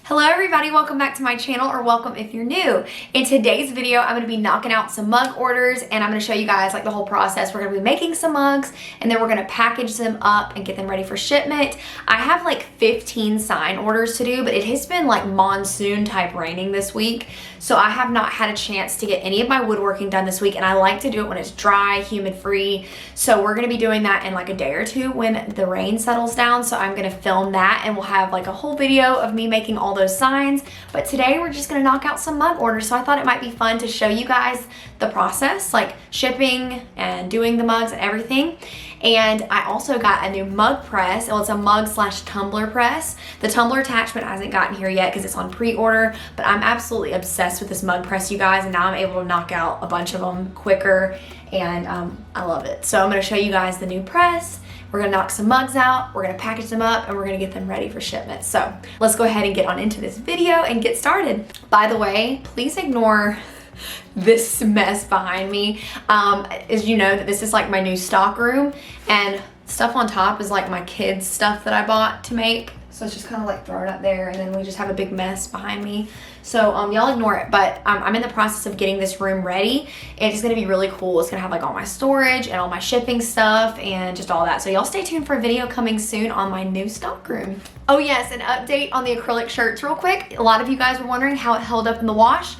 Hello everybody, welcome back to my channel, or welcome if you're new. In today's video, I'm going to be knocking out some mug orders and I'm going to show you guys like the whole process. We're going to be making some mugs and then we're going to package them up and get them ready for shipment. I have like 15 sign orders to do, but it has been like monsoon type raining this week. So I have not had a chance to get any of my woodworking done this week, and I like to do it when it's dry, humid free. So we're going to be doing that in like a day or two when the rain settles down. So I'm going to film that and we'll have like a whole video of me making all those signs. But today we're just going to knock out some mug orders. So I thought it might be fun to show you guys the process, like shipping and doing the mugs and everything. And I also got a new mug press. Well, it's a mug / tumbler press. The tumbler attachment hasn't gotten here yet because it's on pre-order, but I'm absolutely obsessed with this mug press, you guys, and now I'm able to knock out a bunch of them quicker, and I love it. So I'm going to show you guys the new press. We're gonna knock some mugs out, we're gonna package them up, and we're gonna get them ready for shipment. So let's go ahead and get on into this video and get started. By the way, please ignore this mess behind me. As you know, that this is like my new stock room, and stuff on top is like my kids' stuff that I bought to make. So it's just kind of like thrown up there, and then we just have a big mess behind me. So y'all ignore it, but I'm in the process of getting this room ready. It's gonna be really cool. It's gonna have like all my storage and all my shipping stuff and just all that. So y'all stay tuned for a video coming soon on my new stock room. Oh yes, an update on the acrylic shirts real quick. A lot of you guys were wondering how it held up in the wash.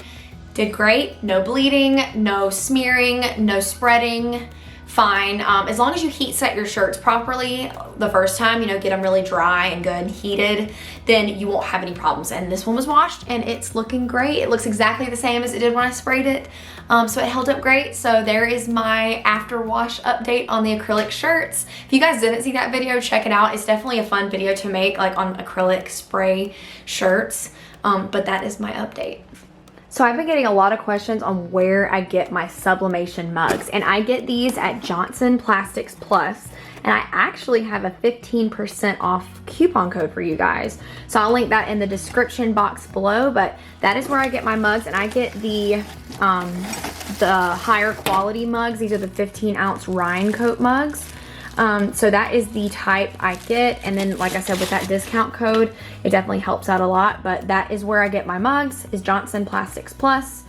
Did great, no bleeding, no smearing, no spreading. Fine. As long as you heat set your shirts properly the first time, you know, get them really dry and good and heated, then you won't have any problems. And this one was washed and it's looking great. It looks exactly the same as it did when I sprayed it. So it held up great. So there is my after wash update on the acrylic shirts. If you guys didn't see that video, check it out. It's definitely a fun video to make, like on acrylic spray shirts. But that is my update. So I've been getting a lot of questions on where I get my sublimation mugs, and I get these at Johnson Plastics Plus, and I actually have a 15% off coupon code for you guys. So I'll link that in the description box below, but that is where I get my mugs, and I get the higher quality mugs. These are the 15-ounce Rhine Coat mugs. So that is the type I get, and then like I said, with that discount code, it definitely helps out a lot. But that is where I get my mugs, is Johnson Plastics Plus.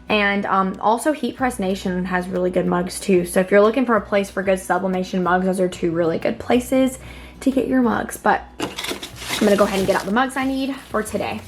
And also Heat Press Nation has really good mugs too. So if you're looking for a place for good sublimation mugs, those are two really good places to get your mugs. But I'm gonna go ahead and get out the mugs I need for today.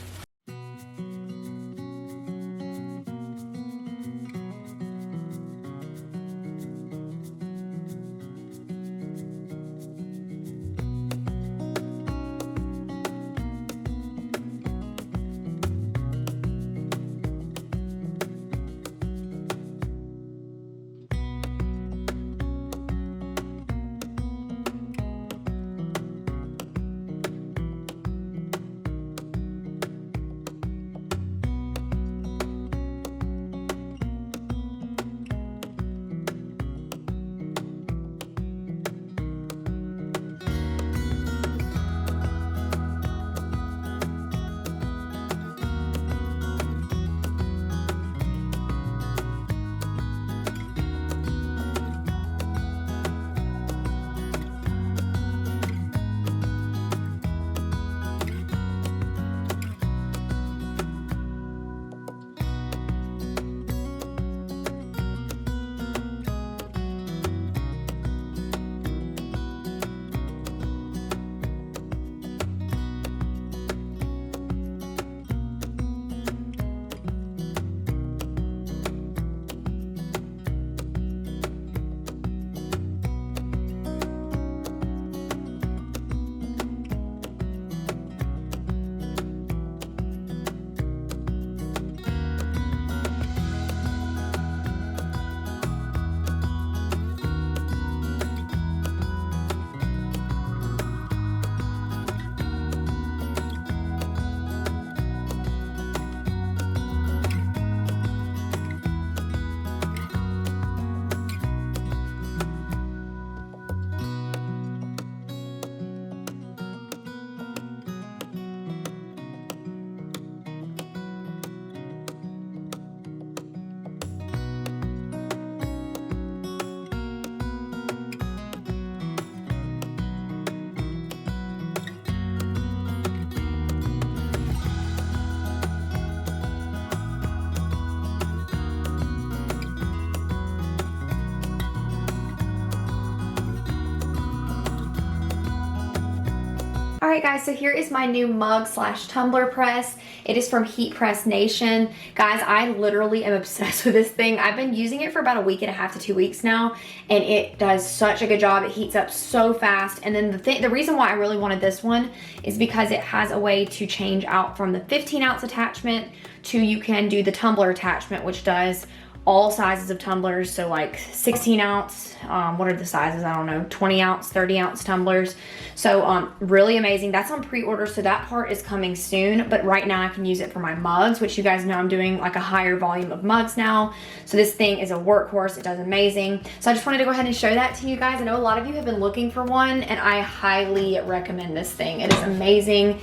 Alright guys, so here is my new mug slash tumbler press. It is from Heat Press Nation. Guys, I literally am obsessed with this thing. I've been using it for about a week and a half to 2 weeks now, and it does such a good job. It heats up so fast. And then the reason why I really wanted this one is because it has a way to change out from the 15-ounce attachment to you can do the tumbler attachment, which does all sizes of tumblers. So like 16 ounce, what are the sizes? I don't know, 20 ounce, 30 ounce tumblers. So really amazing. That's on pre-order, so that part is coming soon. But right now I can use it for my mugs, which you guys know I'm doing like a higher volume of mugs now. So this thing is a workhorse. It does amazing. So I just wanted to go ahead and show that to you guys. I know a lot of you have been looking for one, and I highly recommend this thing. It is amazing.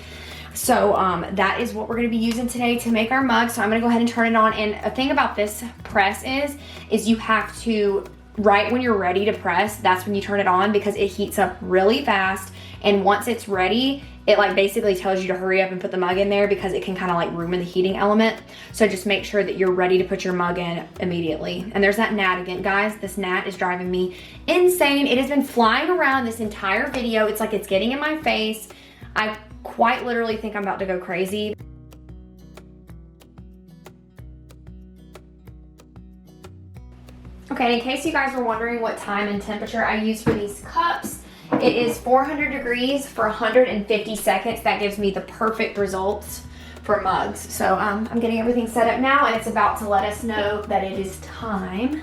So that is what we're gonna be using today to make our mug. So I'm gonna go ahead and turn it on. And a thing about this press is you have to, right when you're ready to press, that's when you turn it on, because it heats up really fast. And once it's ready, it like basically tells you to hurry up and put the mug in there, because it can kind of like ruin the heating element. So just make sure that you're ready to put your mug in immediately. And there's that gnat again. Guys, this gnat is driving me insane. It has been flying around this entire video. It's like it's getting in my face. I quite literally think I'm about to go crazy. Okay, in case you guys were wondering what time and temperature I use for these cups, it is 400 degrees for 150 seconds. That gives me the perfect results for mugs. So I'm getting everything set up now, and it's about to let us know that it is time.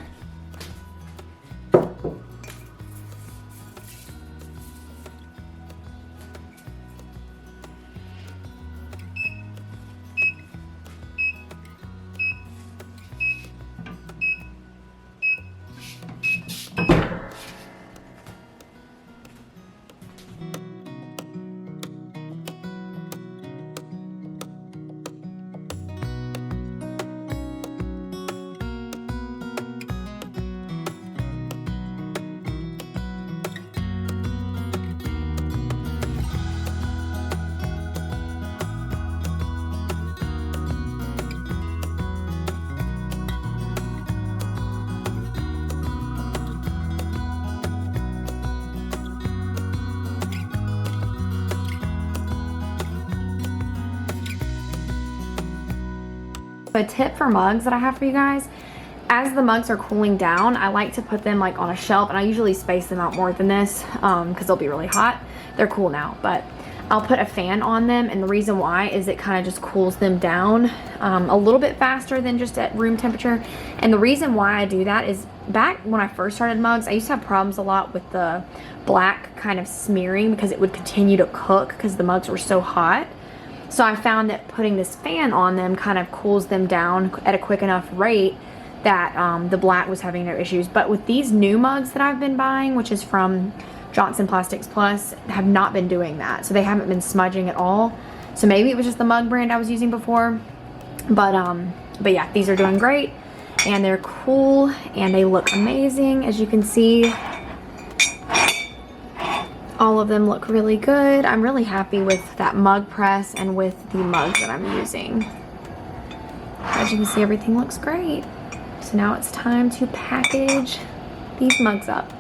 A tip for mugs that I have for you guys: as the mugs are cooling down, I like to put them like on a shelf, and I usually space them out more than this because they'll be really hot. They're cool now, but I'll put a fan on them, and the reason why is it kind of just cools them down a little bit faster than just at room temperature. And the reason why I do that is, back when I first started mugs, I used to have problems a lot with the black kind of smearing because it would continue to cook because the mugs were so hot. So I found that putting this fan on them kind of cools them down at a quick enough rate that the black was having no issues. But with these new mugs that I've been buying, which is from Johnson Plastics Plus, have not been doing that. So they haven't been smudging at all. So maybe it was just the mug brand I was using before. But yeah, these are doing great, and they're cool, and they look amazing. As you can see, all of them look really good. I'm really happy with that mug press and with the mugs that I'm using. As you can see, everything looks great. So now it's time to package these mugs up.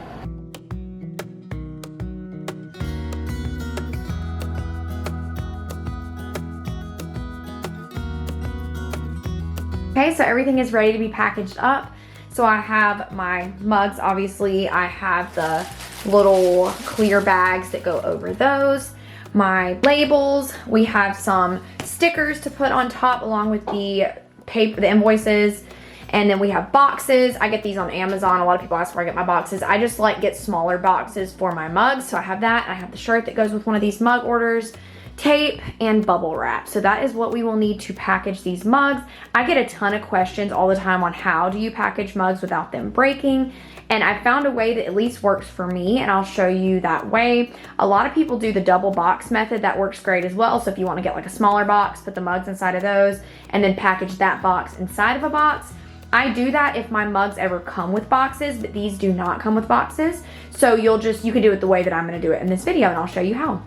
Okay, so everything is ready to be packaged up. So I have my mugs, obviously. I have the little clear bags that go over those, my labels. We have some stickers to put on top along with the paper, the invoices, and then we have boxes. I get these on Amazon. A lot of people ask where I get my boxes. I just like get smaller boxes for my mugs, so I have that. I have the shirt that goes with one of these mug orders, tape, and bubble wrap. So that is what we will need to package these mugs. I get a ton of questions all the time on how do you package mugs without them breaking. And I found a way that at least works for me, and I'll show you that way. A lot of people do the double box method. That works great as well. So if you want to get like a smaller box, put the mugs inside of those, and then package that box inside of a box. I do that if my mugs ever come with boxes, but these do not come with boxes. So you can do it the way that I'm going to do it in this video, and I'll show you how.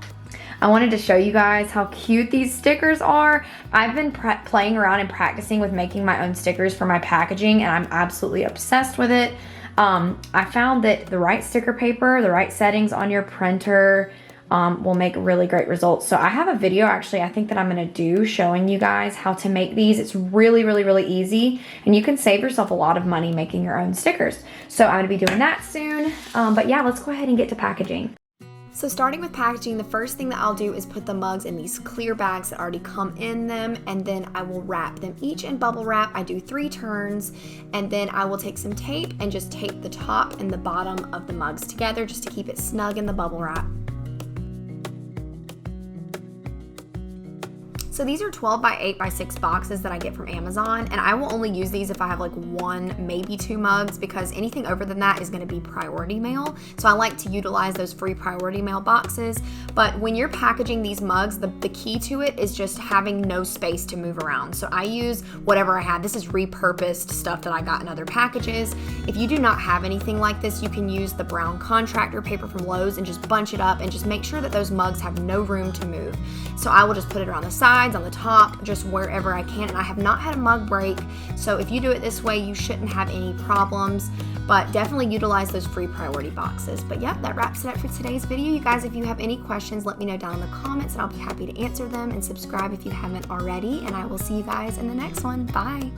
I wanted to show you guys how cute these stickers are. I've been playing around and practicing with making my own stickers for my packaging, and I'm absolutely obsessed with it. I found that the right sticker paper, the right settings on your printer, will make really great results. So I have a video actually I think that I'm gonna do showing you guys how to make these. It's really, really, really easy, and you can save yourself a lot of money making your own stickers. So I'm gonna be doing that soon. But yeah, let's go ahead and get to packaging. So starting with packaging, the first thing that I'll do is put the mugs in these clear bags that already come in them, and then I will wrap them each in bubble wrap. I do 3 turns, and then I will take some tape and just tape the top and the bottom of the mugs together just to keep it snug in the bubble wrap. So these are 12 by 8 by 6 boxes that I get from Amazon, and I will only use these if I have like 1, maybe 2 mugs, because anything over than that is going to be priority mail. So I like to utilize those free priority mail boxes. But when you're packaging these mugs, the key to it is just having no space to move around. So I use whatever I have. This is repurposed stuff that I got in other packages. If you do not have anything like this, you can use the brown contractor paper from Lowe's and just bunch it up and just make sure that those mugs have no room to move. So I will just put it around the sides, on the top, just wherever I can, and I have not had a mug break. So if you do it this way, you shouldn't have any problems, but definitely utilize those free priority boxes. But yeah, that wraps it up for today's video. You guys, if you have any questions, let me know down in the comments and I'll be happy to answer them, and subscribe if you haven't already, and I will see you guys in the next one. Bye.